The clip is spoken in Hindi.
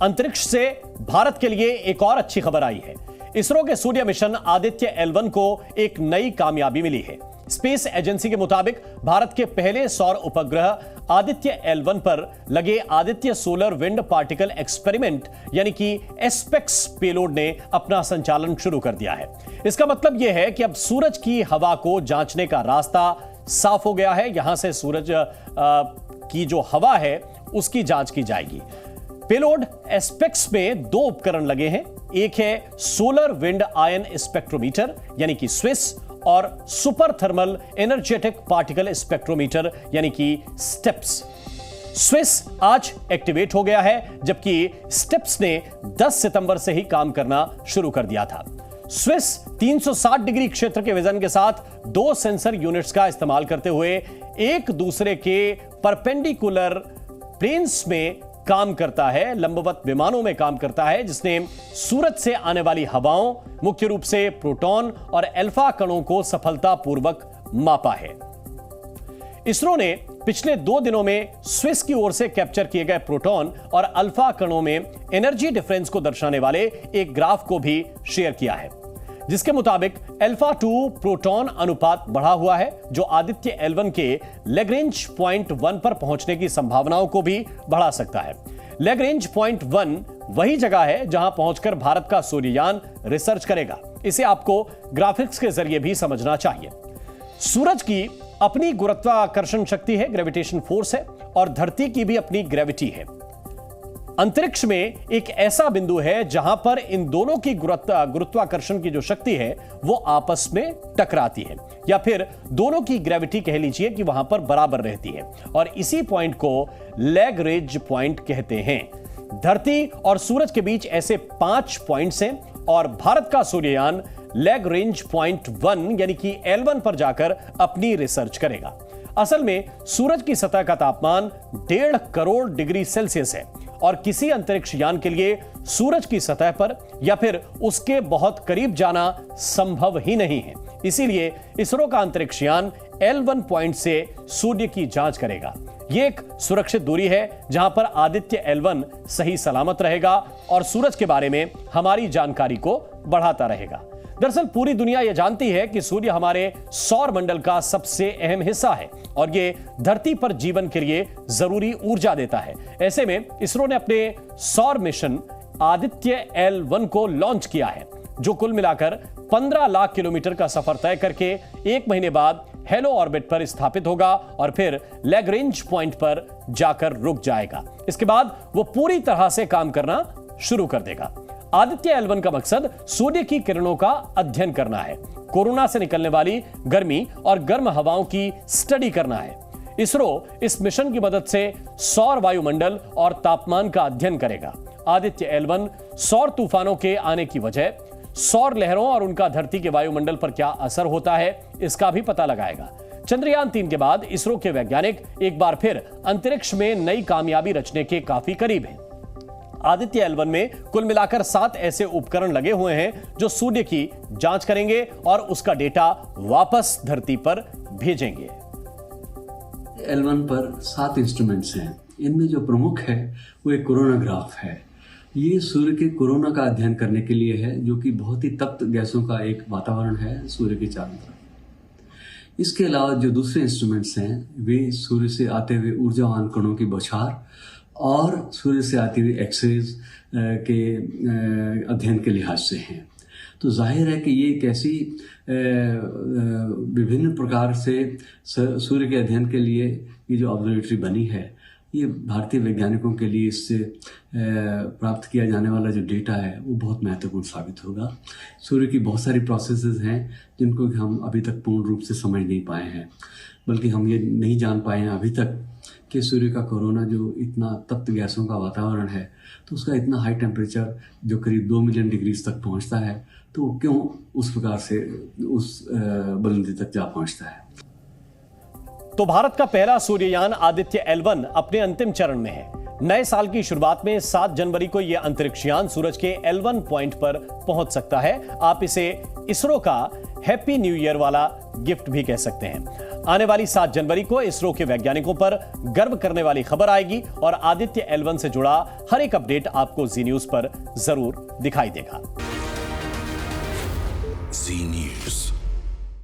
अंतरिक्ष से भारत के लिए एक और अच्छी खबर आई है। इसरो के सूर्य मिशन आदित्य L1 को एक नई कामयाबी मिली है। स्पेस एजेंसी के मुताबिक भारत के पहले सौर उपग्रह आदित्य L1 पर लगे Aditya solar wind particle experiment यानी कि एस्पेक्स पेलोड ने अपना संचालन शुरू कर दिया है। इसका मतलब यह है कि अब सूरज की हवा को जांचने का रास्ता साफ हो गया है। यहां से सूरज की जो हवा है उसकी जांच की जाएगी। पेलोड एस्पेक्स में दो उपकरण लगे हैं। एक है सोलर विंड आयन स्पेक्ट्रोमीटर यानी कि स्विस और super thermal energetic particle spectrometer यानी कि स्टेप्स। स्विस आज एक्टिवेट हो गया है, जबकि स्टेप्स ने 10 सितंबर से ही काम करना शुरू कर दिया था। स्विस 360 डिग्री क्षेत्र के विजन के साथ दो सेंसर यूनिट्स का इस्तेमाल करते हुए एक दूसरे के परपेंडिकुलर प्लेन्स में काम करता है, लंबवत विमानों में काम करता है, जिसने सूरज से आने वाली हवाओं, मुख्य रूप से प्रोटॉन और अल्फा कणों को सफलतापूर्वक मापा है। इसरो ने पिछले 2 दिनों में स्विस की ओर से कैप्चर किए गए प्रोटॉन और अल्फा कणों में एनर्जी डिफरेंस को दर्शाने वाले एक ग्राफ को भी शेयर किया है, जिसके मुताबिक अल्फा टू प्रोटॉन अनुपात बढ़ा हुआ है, जो आदित्य L1 के लैग्रेंज पॉइंट 1 पर पहुंचने की संभावनाओं को भी बढ़ा सकता है। लैग्रेंज पॉइंट 1 वही जगह है जहां पहुंचकर भारत का सूर्ययान रिसर्च करेगा। इसे आपको ग्राफिक्स के जरिए भी समझना चाहिए। सूरज की अपनी गुरुत्वाकर्षण शक्ति है, ग्रेविटेशन फोर्स है, और धरती की भी अपनी ग्रेविटी है। अंतरिक्ष में एक ऐसा बिंदु है जहां पर इन दोनों की गुरुत्वाकर्षण की जो शक्ति है वो आपस में टकराती है, या फिर दोनों की ग्रेविटी कह लीजिए कि वहां पर बराबर रहती है, और इसी पॉइंट को लैग्रेंज पॉइंट कहते हैं। धरती और सूरज के बीच ऐसे 5 पॉइंट्स हैं और भारत का सूर्ययान लैग्रेंज पॉइंट 1 यानी कि L1 पर जाकर अपनी रिसर्च करेगा। असल में सूरज की सतह का तापमान 1.5 करोड़ डिग्री सेल्सियस है और किसी अंतरिक्ष यान के लिए सूरज की सतह पर या फिर उसके बहुत करीब जाना संभव ही नहीं है। इसीलिए इसरो का अंतरिक्ष यान L1 पॉइंट से सूर्य की जांच करेगा। यह एक सुरक्षित दूरी है जहां पर आदित्य L1 सही सलामत रहेगा और सूरज के बारे में हमारी जानकारी को बढ़ाता रहेगा। दरअसल पूरी दुनिया यह जानती है कि सूर्य हमारे सौर मंडल का सबसे अहम हिस्सा है और ये धरती पर जीवन के लिए जरूरी ऊर्जा देता है। ऐसे में इसरो ने अपने सौर मिशन आदित्य L1 को लॉन्च किया है, जो कुल मिलाकर 15 लाख किलोमीटर का सफर तय करके 1 महीने बाद हेलो ऑर्बिट पर स्थापित होगा और फिर लैग्रेंज पॉइंट पर जाकर रुक जाएगा। इसके बाद वो पूरी तरह से काम करना शुरू कर देगा। आदित्य L1 का मकसद सूर्य की किरणों का अध्ययन करना है, कोरोना से निकलने वाली गर्मी और गर्म हवाओं की स्टडी करना है। इसरो इस मिशन की मदद से सौर वायुमंडल और तापमान का अध्ययन करेगा। आदित्य L1 सौर तूफानों के आने की वजह, सौर लहरों और उनका धरती के वायुमंडल पर क्या असर होता है, इसका भी पता लगाएगा। चंद्रयान 3 के बाद इसरो के वैज्ञानिक एक बार फिर अंतरिक्ष में नई कामयाबी रचने के काफी करीब हैं। आदित्य L1 में कुल मिलाकर 7 ऐसे उपकरण लगे हुए हैं जो सूर्य की जांच करेंगे और उसका डेटा वापस धरती पर भेजेंगे। L1 पर 7 इंस्ट्रूमेंट्स हैं। इनमें जो प्रमुख है वो एक कोरोनाग्राफ है। ये सूर्य के कोरोना का अध्ययन करने के लिए है, जो कि बहुत ही तप्त गैसों का एक वातावरण है सूर्य के चारों तरफ। इसके अलावा जो दूसरे इंस्ट्रूमेंट्स हैं वे सूर्य से आते हुए ऊर्जावान कणों की बौछार और सूर्य से आती हुई एक्सरेज के अध्ययन के लिहाज से हैं। तो जाहिर है कि ये एक ऐसी विभिन्न प्रकार से सूर्य के अध्ययन के लिए ये जो ऑब्जर्वेटरी बनी है, ये भारतीय वैज्ञानिकों के लिए इससे प्राप्त किया जाने वाला जो डेटा है वो बहुत महत्वपूर्ण साबित होगा। सूर्य की बहुत सारी प्रोसेसेस हैं जिनको हम अभी तक पूर्ण रूप से समझ नहीं पाए हैं, बल्कि हम ये नहीं जान पाए हैं अभी तक कि सूर्य का कोरोना जो इतना तप्त गैसों का वातावरण है, तो उसका इतना हाई टेम्परेचर जो करीब 2 मिलियन डिग्रीज तक पहुंचता है, तो वो क्यों उस प्रकार से उस बुलंदी तक जा पहुंचता है। तो भारत का पहला सूर्ययान आदित्य L1 अपने अंतिम चरण में है। नए साल की शुरुआत में 7 जनवरी को यह अंतरिक्षयान सूरज के L1 पॉइंट पर पहुंच सकता है। आप इसे इसरो का हैप्पी न्यू ईयर वाला गिफ्ट भी कह सकते हैं। आने वाली 7 जनवरी को इसरो के वैज्ञानिकों पर गर्व करने वाली खबर आएगी और आदित्य L1 से जुड़ा हर एक अपडेट आपको जी न्यूज पर जरूर दिखाई देगा। जी न्यूज।